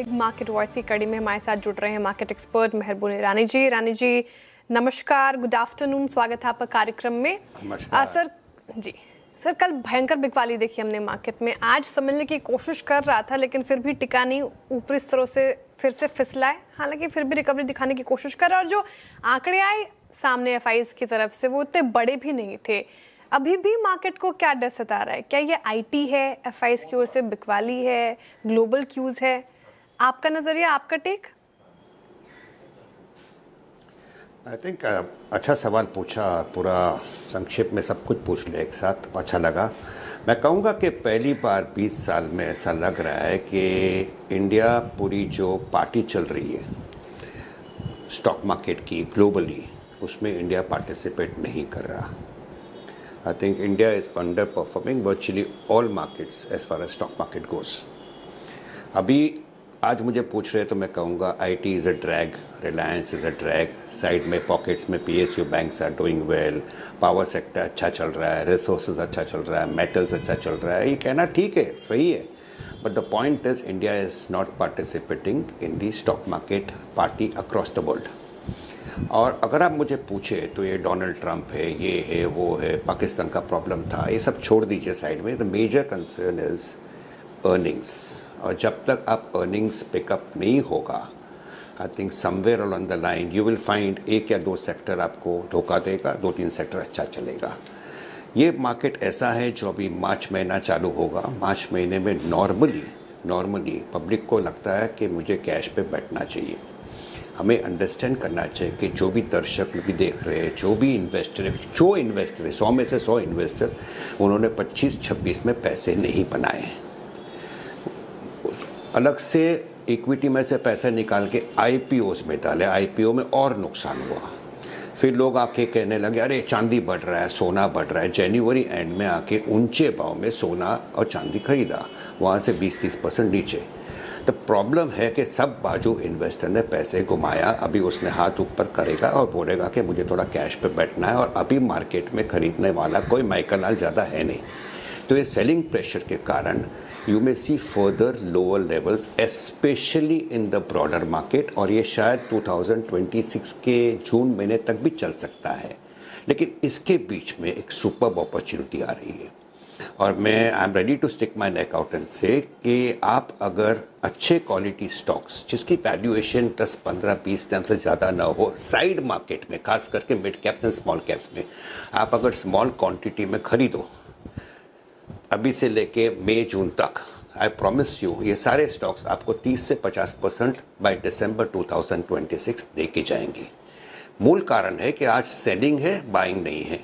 Big market voice की कड़ी में हमारे साथ जुड़ रहे हैं मार्केट एक्सपर्ट मेहरबून ईरानी जी। रानी जी नमस्कार, गुड आफ्टरनून, स्वागत है आपका कार्यक्रम में। सर जी, सर कल भयंकर बिकवाली देखी हमने मार्केट में। आज समझने की कोशिश कर रहा था लेकिन फिर भी टिका नहीं, ऊपरी स्तरों से फिर से फिसला है। हालांकि फिर भी रिकवरी दिखाने की कोशिश कर रहा है और जो आंकड़े आए सामने एफआईज की तरफ से वो इतने बड़े भी नहीं थे। अभी भी मार्केट को क्या डर सता रहा है? क्या ये आईटी है, एफआईज की ओर से बिकवाली है, ग्लोबल क्यूज है? आपका नजरिया, आपका टेक? आई थिंक अच्छा सवाल पूछा, पूरा संक्षेप में सब कुछ पूछ लिया एक साथ, अच्छा लगा। मैं कहूँगा कि पहली बार 20 साल में ऐसा लग रहा है कि इंडिया पूरी जो पार्टी चल रही है स्टॉक मार्केट की ग्लोबली, उसमें इंडिया पार्टिसिपेट नहीं कर रहा। I think India is underperforming virtually all markets as far as stock market goes. अभी आज मुझे पूछ रहे तो मैं कहूँगा IT is a drag, Reliance is a drag, side में पॉकेट्स में PSU banks are doing well, power sector अच्छा चल रहा है, रिसोर्सेज अच्छा चल रहा है, मेटल्स अच्छा चल रहा है। ये कहना ठीक है, सही है, but the point is India is not participating in the stock market party across the world. और अगर आप मुझे पूछे तो ये डोनाल्ड ट्रंप है, ये है, वो है, पाकिस्तान का प्रॉब्लम था, ये सब छोड़ दीजिए साइड में। The major concern is earnings, और जब तक आप अर्निंग्स पिकअप नहीं होगा, I think somewhere along the line you will find एक या दो सेक्टर आपको धोखा देगा, 2-3 सेक्टर अच्छा चलेगा। ये मार्केट ऐसा है जो अभी मार्च महीना चालू होगा। मार्च महीने में नॉर्मली पब्लिक को लगता है कि मुझे कैश पे बैठना चाहिए। हमें अंडरस्टैंड करना चाहिए कि जो भी दर्शक भी देख रहे हैं, जो भी इन्वेस्टर है, 100 में से 100 इन्वेस्टर, उन्होंने 25-26 में पैसे नहीं बनाए। अलग से इक्विटी में से पैसे निकाल के आईपीओस में डाले, आईपीओ में और नुकसान हुआ। फिर लोग आके कहने लगे अरे चांदी बढ़ रहा है, सोना बढ़ रहा है। जनवरी एंड में आके ऊंचे भाव में सोना और चांदी खरीदा, वहाँ से 20-30% नीचे। तो प्रॉब्लम है कि सब बाजू इन्वेस्टर ने पैसे घुमाया। अभी उसने हाथ ऊपर करेगा और बोलेगा कि मुझे थोड़ा कैश पे बैठना है, और अभी मार्केट में खरीदने वाला कोई माइकल लाल ज़्यादा है नहीं। तो ये सेलिंग प्रेशर के कारण you may see further lower levels specially in the broader market, और ये शायद 2026 के जून महीने तक भी चल सकता है। लेकिन इसके बीच में एक सुपर अपॉर्चुनिटी आ रही है, और मैं I am ready to stick my neck out and say कि आप अगर अच्छे क्वालिटी स्टॉक्स जिसकी वैल्यूएशन 10-15-20 टाइम से ज़्यादा ना हो, साइड मार्केट में खास करके mid caps and small caps में, आप अगर स्मॉल क्वांटिटी में खरीदो अभी से लेके मई जून तक, आई प्रॉमिस यू ये सारे स्टॉक्स आपको 30 से 50% बाय दिसंबर 2026 दे के जाएंगे। मूल कारण है कि आज सेलिंग है, बाइंग नहीं है।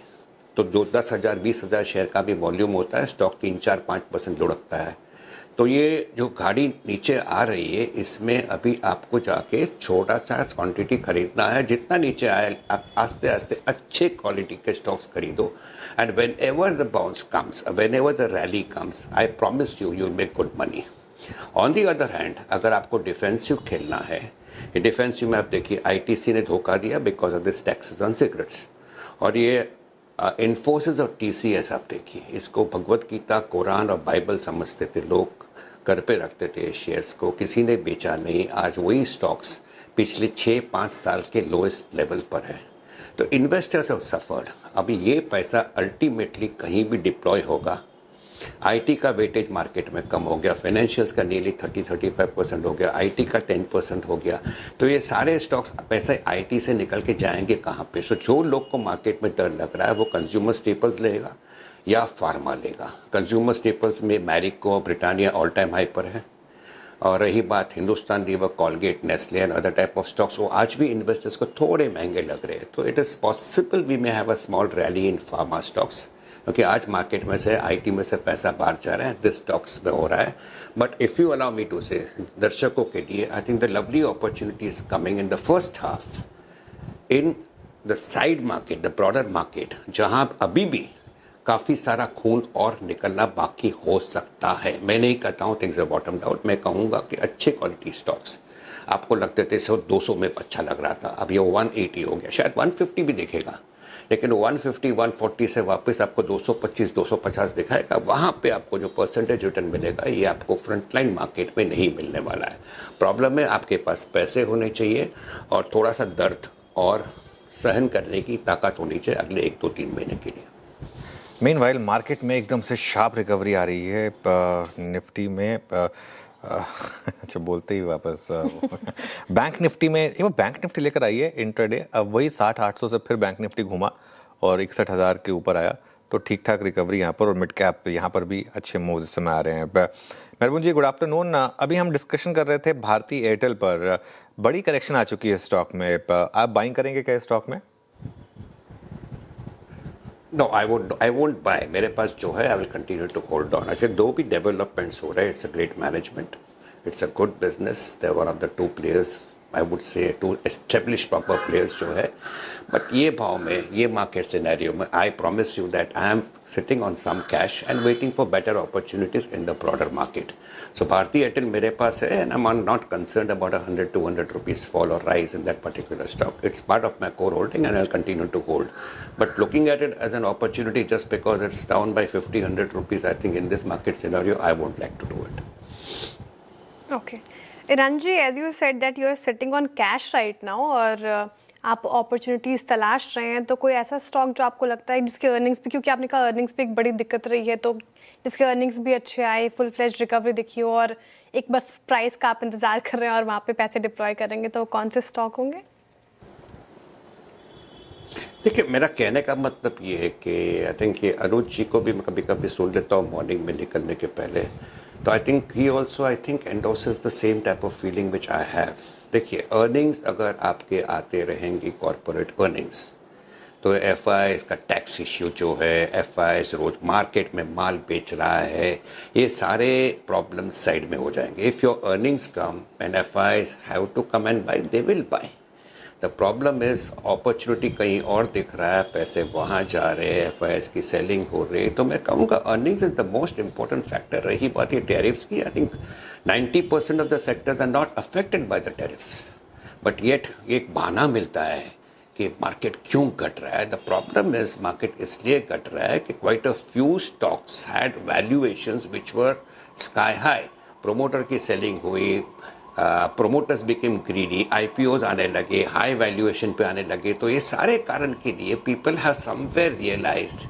तो जो 10,000-20,000 शेयर का भी वॉल्यूम होता है, स्टॉक 3-4-5% लुढ़कता है। तो ये जो गाड़ी नीचे आ रही है, इसमें अभी आपको जाके छोटा सा क्वांटिटी खरीदना है। जितना नीचे आए आप आस्ते आस्ते अच्छे क्वालिटी के स्टॉक्स खरीदो, and when ever the bounce comes, when ever the rally comes, I promise you will make good money. On the other hand, अगर आपको डिफेंसिव खेलना है, ये डिफेंसिव में आप देखिए आईटीसी ने धोखा दिया because of this taxes on cigarettes, और ये इन्फोसिस और टीसीएस आप देखिए, इसको भगवत गीता, कुरान और बाइबल समझते थे लोग, घर पे रखते थे शेयर्स को, किसी ने बेचा नहीं। आज वही स्टॉक्स पिछले 6-5 साल के लोएस्ट लेवल पर है। तो इन्वेस्टर्स हैव सफर्ड। अभी ये पैसा अल्टीमेटली कहीं भी डिप्लॉय होगा। आईटी का वेटेज मार्केट में कम हो गया, फाइनेंशियल्स का नियरली 30-35% हो गया, आईटी का 10% हो गया। तो ये सारे स्टॉक्स पैसे आईटी से निकल के जाएंगे कहाँ पे? सो जो लोग को मार्केट में डर लग रहा है वो कंज्यूमर स्टेपल्स लेगा या फार्मा लेगा। कंज्यूमर स्टेपल्स में Marico, Britannia all time high पर है, और रही बात Hindustan Lever, Colgate, Nestle and other type of stocks, वो आज भी इन्वेस्टर्स को थोड़े महंगे लग रहे हैं। तो it is possible we may have a small rally in pharma stocks, क्योंकि आज मार्केट में से आईटी में से पैसा बाहर जा रहा है, दिस स्टॉक्स में हो रहा है। But if you allow me to say, दर्शकों के लिए I think the lovely opportunity is coming in the first half in the side market, the broader market, जहाँ अभी भी काफ़ी सारा खून और निकलना बाकी हो सकता है। मैं नहीं कहता हूँ थिंग्स आर बॉटम आउट, मैं कहूँगा कि अच्छे क्वालिटी स्टॉक्स आपको लगते थे 200 में अच्छा लग रहा था, अब ये 180 हो गया, शायद 150 भी देखेगा, लेकिन 150 140 से वापस आपको 225 250 दिखाएगा, वहाँ पे आपको जो परसेंटेज रिटर्न मिलेगा ये आपको फ्रंटलाइन मार्केट में नहीं मिलने वाला है। प्रॉब्लम है आपके पास पैसे होने चाहिए और थोड़ा सा दर्द और सहन करने की ताकत होनी चाहिए अगले 1-2-3 महीने के लिए। मीनवाइल मार्केट में एकदम से शार्प रिकवरी आ रही है निफ्टी में। अच्छा बोलते ही वापस बैंक निफ्टी में, वो बैंक निफ्टी लेकर आई है इंट्राडे, अब वही 60-800 से फिर बैंक निफ्टी घुमा और 61,000 के ऊपर आया, तो ठीक ठाक रिकवरी यहाँ पर। और मिड कैप यहाँ पर भी अच्छे मूव इस समय आ रहे हैं। मेहरबून जी गुड आफ्टरनून। अभी हम डिस्कशन कर रहे थे भारती एयरटेल पर, बड़ी करेक्शन आ चुकी है स्टॉक में, आप बाइंग करेंगे क्या स्टॉक में? No I won't buy. मेरे पास जो है I will continue to hold on. अच्छा, दो भी डेवलपमेंट्स हो रहे हैं। It's a great management, it's a good business, they one of the 2 players, I would say 2 establish proper players जो है। बट ये भाव में, ये मार्केट सिनेरियो में, I promise you that I am sitting on some cash and waiting for better opportunities in the broader market. So Bharti Airtel मेरे पास है and I am not concerned about 100-200 rupees fall or rise in that particular stock. It's part of my core holding and I'll continue to hold. But looking at it as an opportunity just because it's down by 50-100 rupees, I think in this market scenario, I won't like to do it. Okay. Ranji, as you said that you are sitting on cash right now और आप opportunities तलाश रहे हैं, तो कोई ऐसा stock जो आपको लगता है जिसके अर्निंग्स भी, क्योंकि आपने कहा अर्निंग्स भी एक बड़ी दिक्कत रही है, तो जिसके अर्निंग्स भी अच्छे आए, फुल फ्लेज रिकवरी दिखी हो और एक बस प्राइस का आप इंतज़ार कर रहे हैं और वहाँ पे पैसे डिप्लॉय करेंगे, तो कौन से स्टॉक होंगे? देखिए, मेरा कहने का मतलब ये है कि आई थिंक ये अनुज जी को भी मैं कभी कभी सुन लेता हूँ मॉर्निंग में निकलने के पहले, तो I think he also I think endorses the same type of feeling which I have. देखिए, अर्निंग्स अगर आपके आते रहेंगे कॉरपोरेट अर्निंग्स, तो एफआईएस का टैक्स इश्यू जो है, एफआईएस रोज मार्केट में माल बेच रहा है, ये सारे प्रॉब्लम साइड में हो जाएंगे। If your earnings come and FIs have to come and buy, they will buy. The problem is opportunity कहीं और दिख रहा है, पैसे वहाँ जा रहे हैं, एफआईएस की सेलिंग हो रही है, तो मैं कहूँगा earnings is the most important factor. रही बात ये टैरिफ्स की, I think 90% of the sectors are not affected by the tariffs, but yet एक बहाना मिलता है कि मार्केट क्यों घट रहा है। द प्रॉब्लम इज मार्केट इसलिए घट रहा है कि quite a few stocks had valuations which were sky high. Promoter की सेलिंग हुई, प्रोमोटर्स बिकेम ग्रीडी, आईपीओज आने लगे, हाई वैल्यूएशन पे आने लगे, तो ये सारे कारण के लिए पीपल हैव समवेयर रियलाइज्ड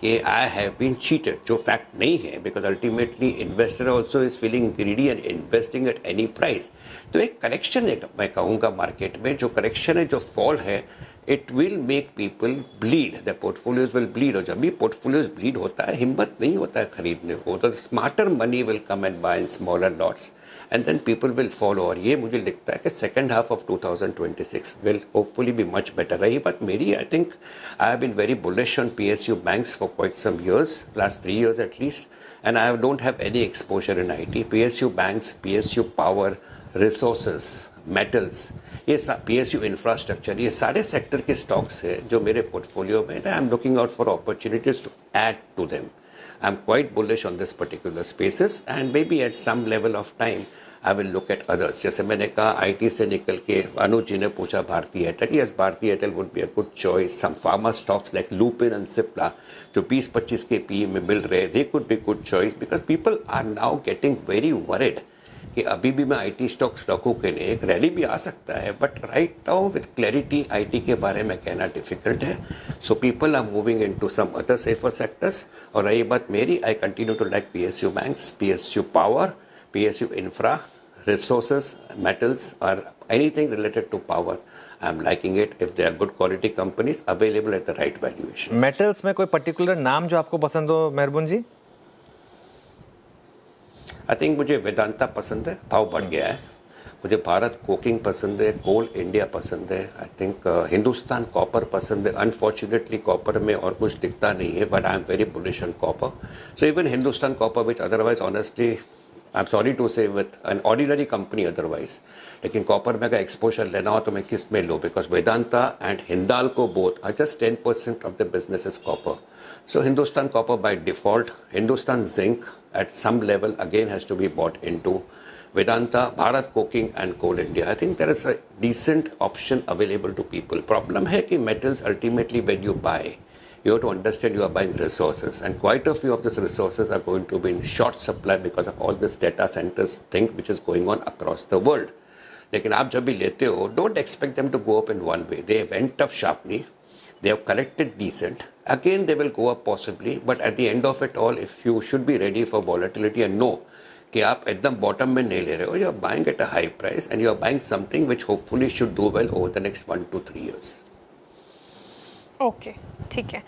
कि आई हैव बीन चीटेड, जो फैक्ट नहीं है, because ultimately investor also is feeling greedy and investing at any price. तो एक करेक्शन है, मैं कहूँगा मार्केट में जो करेक्शन है, जो फॉल है, it will make people bleed, the portfolios will bleed. और जब भी पोर्टफोलियोज ब्लीड होता है, हिम्मत नहीं होता है खरीदने को, तो smarter money will come and buy in smaller lots and then people will follow। और ये मुझे लगता है कि second half of 2026 will hopefully be much better रही। but मेरी I think I have been very bullish on PSU banks for quite some years, last 3 years at least, and I don't have any exposure in IT। PSU banks, PSU power, resources, metals, ये PSU infrastructure, ये सारे sector के stocks हैं जो मेरे portfolio में है। I am looking out for opportunities to add to them. I'm quite bullish on this particular spaces and maybe at some level of time I will look at others। जैसे मैंने कहा IT से निकल के अनुज जी ने पूछा Bharti Airtel, yes Bharti Airtel would be a good choice। some pharma stocks like Lupin and Cipla जो 20-25 के PE में मिल रहे, they could be good choice because people are now getting very worried कि अभी भी मैं IT स्टॉक्स रखूँ कि नहीं, एक रैली भी आ सकता है, but right now with clarity IT के बारे में कहना डिफिकल्ट है। So people are moving into some other safer sectors. और रही बात मेरी, I continue to like PSU banks, PSU power, PSU infra, resources, metals और anything related to power. I am liking it if they are good quality companies available at the right valuation. Metals में कोई particular नाम जो आपको पसंद हो मेहरबून जी? I think मुझे वेदांता पसंद है, भाव बढ़ गया है। मुझे भारत कोकिंग पसंद है, कोल इंडिया पसंद है, आई थिंक हिंदुस्तान कॉपर पसंद है। अनफॉर्चुनेटली कॉपर में और कुछ दिखता नहीं है, but I am very bullish on copper. So even Hindustan Copper which otherwise honestly I am sorry to say with an ordinary company otherwise, लेकिन कॉपर में अगर एक्सपोजर लेना हो तो मैं किस में लूँ, because Vedanta and Hindalco both are just 10% of the business is copper. So Hindustan Copper by default, Hindustan Zinc at some level again has to be bought into, Vedanta, Bharat Coking and Coal India. I think there is a decent option available to people. Problem है कि metals ultimately when you buy, you have to understand you are buying resources, and quite a few of these resources are going to be in short supply because of all this data centers thing which is going on across the world. लेकिन आप जब भी लेते हो, don't expect them to go up in one way. They went up sharply. They have corrected decent. Again, they will go up possibly, but at the end of it all, if you should be ready for volatility and know कि आप एकदम bottom में नहीं ले रहे हो, you are buying at a high price and you are buying something which hopefully should do well over the next 1 to 3 years. Okay, ठीक है.